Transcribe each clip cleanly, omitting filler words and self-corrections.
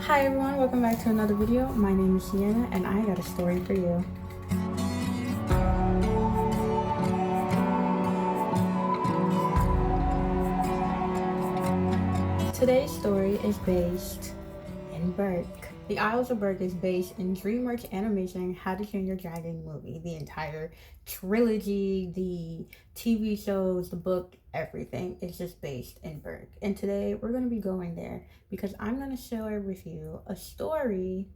Hi everyone, welcome back to another video. My name is Sienna and I got a story for you. Today's story is based in Berk. The Isles of Berk is based in Dreamworks animation How to Train Your Dragon movie. The entire trilogy, the TV shows, the book, everything is just based in Berk. And today we're going to be going there because I'm going to share with you a story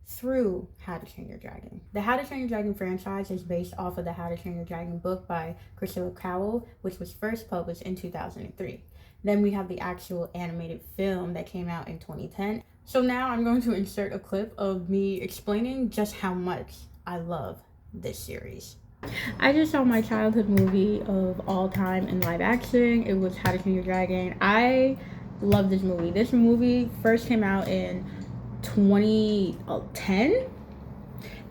through How to Train Your Dragon. The How to Train Your Dragon franchise is based off of the How to Train Your Dragon book by Priscilla Cowell, which was first published in 2003. Then we have the actual animated film that came out in 2010. So now I'm going to insert a clip of me explaining just how much I love this series. I just saw my childhood movie of all time in live action. It was How to Train Your Dragon. I love this movie. This movie first came out in 2010.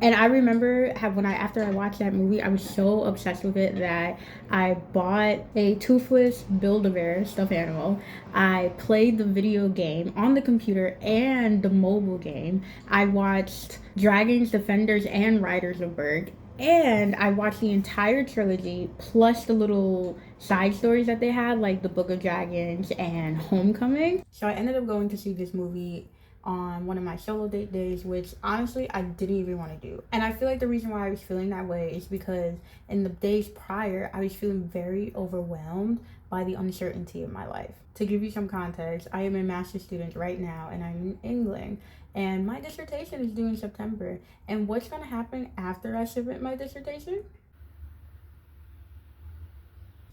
And I remember after I watched that movie, I was so obsessed with it that I bought a toothless Build-A-Bear stuffed animal. I played the video game on the computer and the mobile game. I watched Dragons, Defenders, and Riders of Berk. And I watched the entire trilogy plus the little side stories that they had, like the Book of Dragons and Homecoming. So I ended up going to see this movie on one of my solo date days, which honestly I didn't even want to do. And I feel like the reason why I was feeling that way is because in the days prior I was feeling very overwhelmed by the uncertainty of my life. To give you some context, I am a master's student right now and I'm in England, and my dissertation is due in September. And what's going to happen after I submit my dissertation?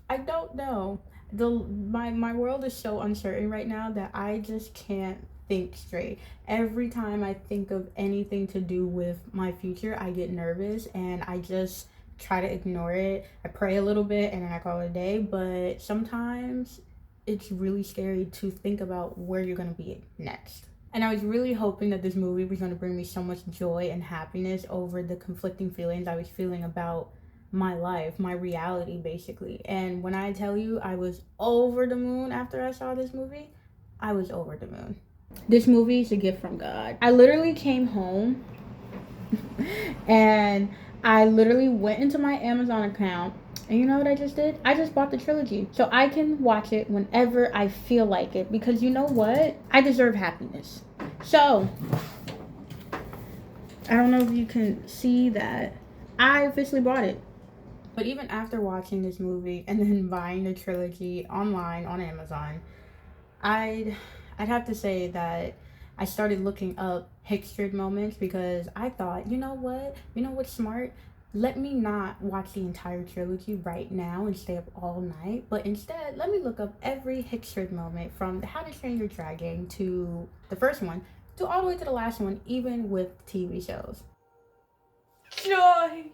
I don't know. My world is so uncertain right now that I just can't think straight. Every time I think of anything to do with my future, I get nervous and I just try to ignore it. I pray a little bit and then I call it a day, but sometimes it's really scary to think about where you're going to be next. And I was really hoping that this movie was going to bring me so much joy and happiness over the conflicting feelings I was feeling about my life, my reality, basically. And when I tell you I was over the moon after I saw this movie, I was over the moon. This movie is a gift from God. I literally came home and I literally went into my Amazon account, and you know what I just did? I just bought the trilogy so I can watch it whenever I feel like it, because you know what? I deserve happiness. So I don't know if you can see that I officially bought it. But even after watching this movie and then buying the trilogy online on Amazon, I'd have to say that I started looking up Hicctooth moments, because I thought, you know what? You know what's smart? Let me not watch the entire trilogy right now and stay up all night, but instead, let me look up every Hicctooth moment from the How to Train Your Dragon to the first one to all the way to the last one, even with TV shows. Joy!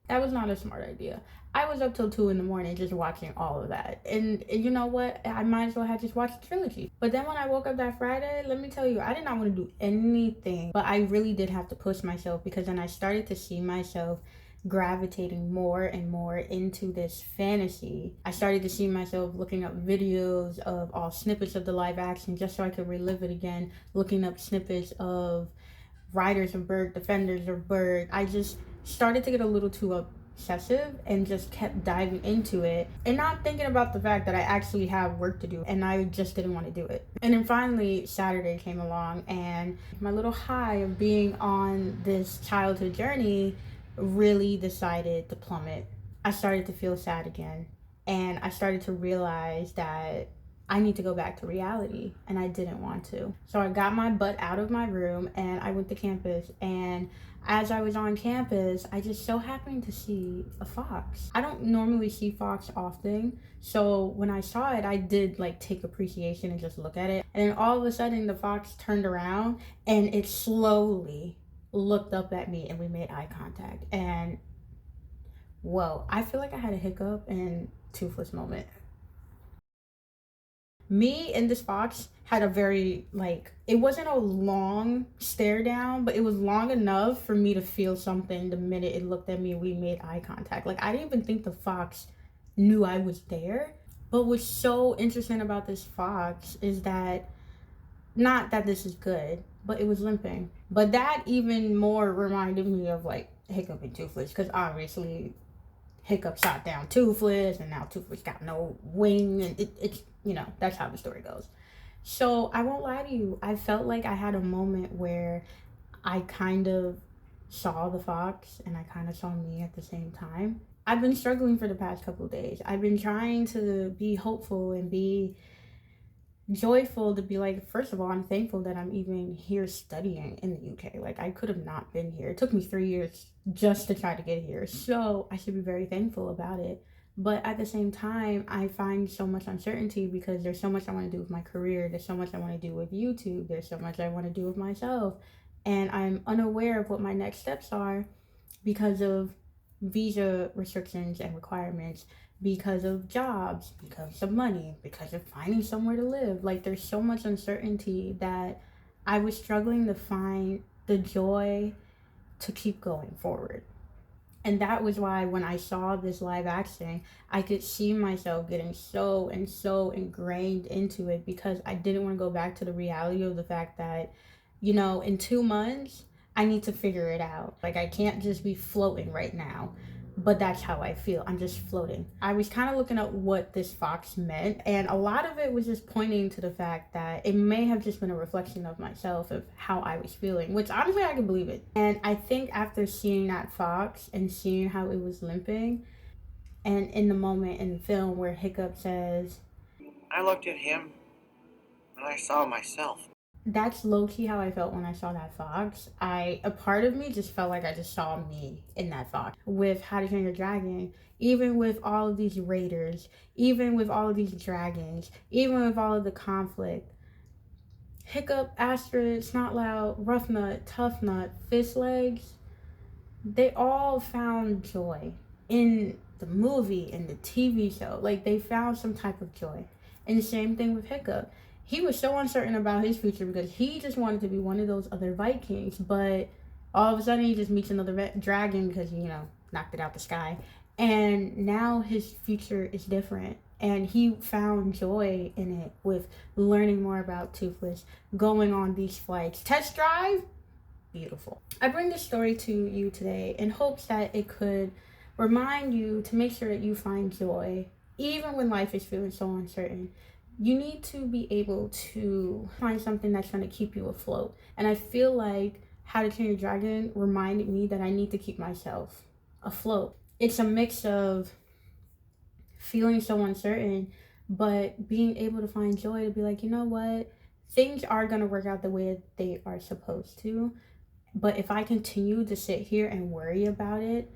That was not a smart idea. I was up till 2 in the morning just watching all of that. And you know what? I might as well have just watched the trilogy. But then when I woke up that Friday, let me tell you, I did not want to do anything. But I really did have to push myself, because then I started to see myself gravitating more and more into this fantasy. I started to see myself looking up videos of all snippets of the live action just so I could relive it again, looking up snippets of Riders of Berk, Defenders of Berk. I just started to get a little too obsessive and just kept diving into it and not thinking about the fact that I actually have work to do, and I just didn't want to do it. And then finally Saturday came along and my little high of being on this childhood journey really decided to plummet. I started to feel sad again, and I started to realize that I need to go back to reality, and I didn't want to. So I got my butt out of my room and I went to campus, and as I was on campus, I just so happened to see a fox. I don't normally see fox often, so when I saw it, I did like take appreciation and just look at it. And then all of a sudden the fox turned around and it slowly looked up at me and we made eye contact. And whoa, I feel like I had a hiccup and toothless moment. Me and this fox had a very, like, it wasn't a long stare down, but it was long enough for me to feel something the minute it looked at me and we made eye contact. Like, I didn't even think the fox knew I was there. But what's so interesting about this fox is that Not that this is good, but it was limping. But that even more reminded me of like Hiccup and Toothless, because obviously Hiccup shot down Toothless, and now Toothless got no wing, and it's, you know, that's how the story goes. So I won't lie to you, I felt like I had a moment where I kind of saw the fox and I kind of saw me at the same time. I've been struggling for the past couple of days. I've been trying to be hopeful and be joyful, to be like, first of all, I'm thankful that I'm even here studying in the UK. Like, I could have not been here. It took me 3 years just to try to get here. So I should be very thankful about it. But at the same time, I find so much uncertainty because there's so much I want to do with my career. There's so much I want to do with YouTube. There's so much I want to do with myself. And I'm unaware of what my next steps are because of visa restrictions and requirements, because of jobs, because of money, because of finding somewhere to live. Like, there's so much uncertainty that I was struggling to find the joy to keep going forward. And that was why when I saw this live action, I could see myself getting so and so ingrained into it, because I didn't want to go back to the reality of the fact that, you know, in 2 months, I need to figure it out. Like, I can't just be floating right now. But that's how I feel. I'm just floating. I was kind of looking at what this fox meant, and a lot of it was just pointing to the fact that it may have just been a reflection of myself, of how I was feeling, which honestly I can believe it. And I think after seeing that fox and seeing how it was limping, and in the moment in the film where Hiccup says, I looked at him and I saw myself. That's low-key how I felt when I saw that fox. A part of me just felt like I just saw me in that fox. With How to Train Your Dragon, even with all of these raiders, even with all of these dragons, even with all of the conflict, Hiccup, Astrid, Snotlout, Rough Nut, Tough Nut, Fist Legs, they all found joy in the movie, in the TV show. Like, they found some type of joy. And the same thing with Hiccup. He was so uncertain about his future because he just wanted to be one of those other Vikings, but all of a sudden he just meets another dragon because, you know, knocked it out the sky. And now his future is different. And he found joy in it with learning more about Toothless, going on these flights. Test drive? Beautiful. I bring this story to you today in hopes that it could remind you to make sure that you find joy, even when life is feeling so uncertain. You need to be able to find something that's going to keep you afloat. And I feel like How to Train Your Dragon reminded me that I need to keep myself afloat. It's a mix of feeling so uncertain, but being able to find joy, to be like, you know what? Things are going to work out the way they are supposed to. But if I continue to sit here and worry about it,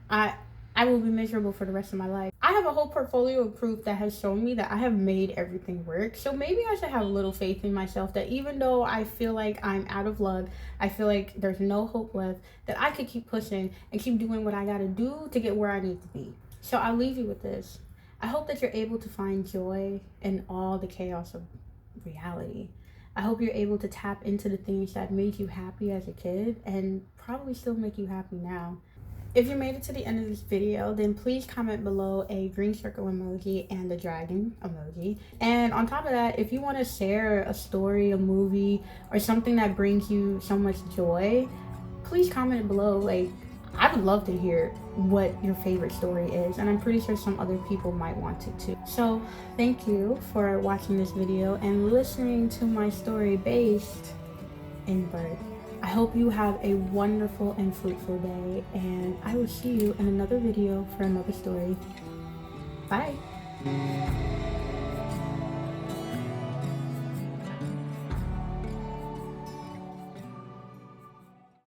I will be miserable for the rest of my life. I have a whole portfolio of proof that has shown me that I have made everything work. So maybe I should have a little faith in myself, that even though I feel like I'm out of luck, I feel like there's no hope left, that I could keep pushing and keep doing what I gotta do to get where I need to be. So I'll leave you with this. I hope that you're able to find joy in all the chaos of reality. I hope you're able to tap into the things that made you happy as a kid and probably still make you happy now. If you made it to the end of this video, then please comment below a green circle emoji and the dragon emoji. And on top of that, if you want to share a story, a movie, or something that brings you so much joy, please comment below. Like, I would love to hear what your favorite story is, and I'm pretty sure some other people might want to too. So thank you for watching this video and listening to my story based in Berk. I hope you have a wonderful and fruitful day, and I will see you in another video for another story. Bye!